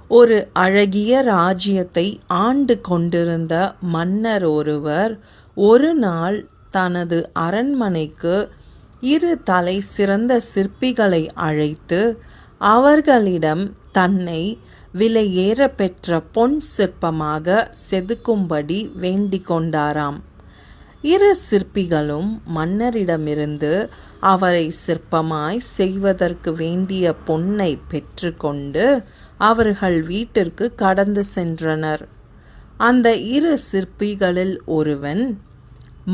ஒரு அழகிய ராஜ்யத்தை ஆண்டு கொண்டிருந்த மன்னர் ஒருவர் ஒரு நாள் தனது அரண்மனைக்கு 2 தலை சிறந்த சிற்பிகளை அழைத்து அவர்களிடம் தன்னை விலையேற பெற்ற பொன் சிற்பமாக செதுக்கும்படி வேண்டிக் கொண்டாராம். 2 சிற்பிகளும் மன்னரிடமிருந்து அவரை சிற்பமாய் செய்வதற்கு வேண்டிய பொன்னை பெற்றுக்கொண்டு அவர்கள் வீட்டிற்கு கடந்து சென்றனர். அந்த 2 சிற்பிகளில் ஒருவன்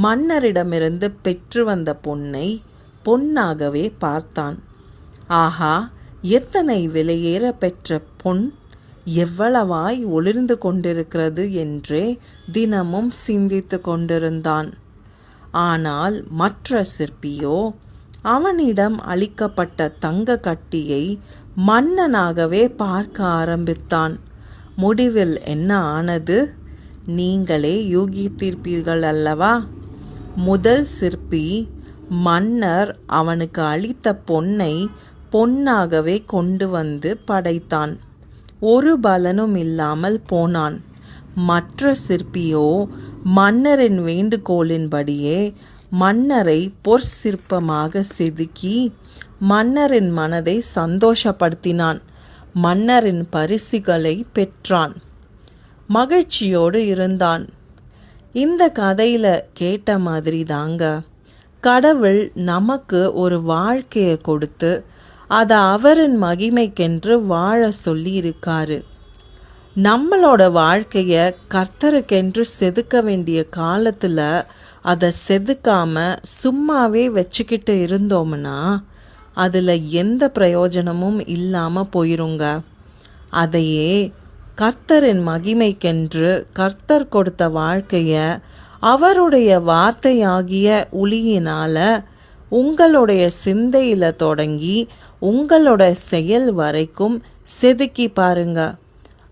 மன்னரிடமிருந்து பெற்று வந்த பொன்னை பொன்னாகவே பார்த்தான். ஆஹா, எத்தனை விலையேற பெற்ற பொன், எவ்வளவாய் ஒளிர்ந்து கொண்டிருக்கிறது என்றே தினமும் சிந்தித்து கொண்டிருந்தான். ஆனால் மற்ற சிற்பியோ அவனிடம் அளிக்கப்பட்ட தங்க கட்டியை மன்னனாகவே பார்க்க ஆரம்பித்தான். முடிவில் என்ன ஆனது? நீங்களே யூகித்திருப்பீர்கள் அல்லவா? முதல் சிற்பி மன்னர் அவனுக்கு அளித்த பொன்னை பொன்னாகவே கொண்டு வந்து படைத்தான். ஒரு பலனும் இல்லாமல் போனான். மற்ற சிற்பியோ மன்னரின் வேண்டுகோளின்படியே மன்னரை பொற்சிற்பமாக செதுக்கி மன்னரின் மனதை சந்தோஷப்படுத்தினான். மன்னரின் பரிசுகளை பெற்றான். மகிழ்ச்சியோடு இருந்தான். இந்த கதையில கேட்ட மாதிரி தாங்க, கடவுள் நமக்கு ஒரு வாழ்க்கையை கொடுத்து அதை அவரின் மகிமைக்கென்று வாழ சொல்லி இருக்காரு. நம்மளோட வாழ்க்கைய கர்த்தருக்கென்று செதுக்க வேண்டிய காலத்துல அதை செதுக்காம சும்மாவே வச்சுக்கிட்டு இருந்தோம்னா அதில் எந்த பிரயோஜனமும் இல்லாமல் போயிருங்க. அதையே கர்த்தரின் மகிமைக்கென்று கர்த்தர் கொடுத்த வாழ்க்கைய அவருடைய வார்த்தையாகிய ஒளியினால உங்களுடைய சிந்தையில தொடங்கி உங்களோட செயல் வரைக்கும் செதுக்கி பாருங்க.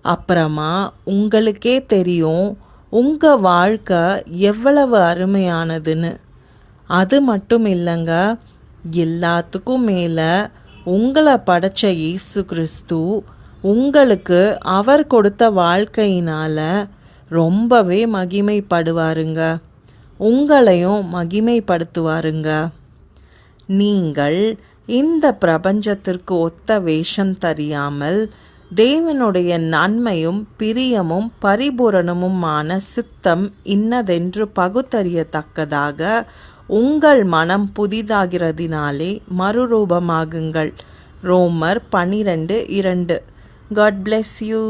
அப்புறமா உங்களுக்கே தெரியும் உங்க வாழ்க்கை எவ்வளவு அருமையானதுன்னு. அது மட்டும் இல்லைங்க, எல்லாத்துக்கும் மேலே உங்களை படைச்ச இயேசு கிறிஸ்து உங்களுக்கு அவர் கொடுத்த வாழ்க்கையினால ரொம்பவே மகிமைப்படுவாருங்க. உங்களையும் மகிமைப்படுத்துவாருங்க. நீங்கள் இந்த பிரபஞ்சத்திற்கு ஒத்த வேஷம் தெரியாமல் தேவனுடைய நன்மையும் பிரியமும் பரிபூரணமுமான சித்தம் இன்னதென்று பகுத்தறியத்தக்கதாக உங்கள் மனம் புதிதாகிறதினாலே மறுரூபமாகுங்கள். ரோமர் 12:2. God bless you.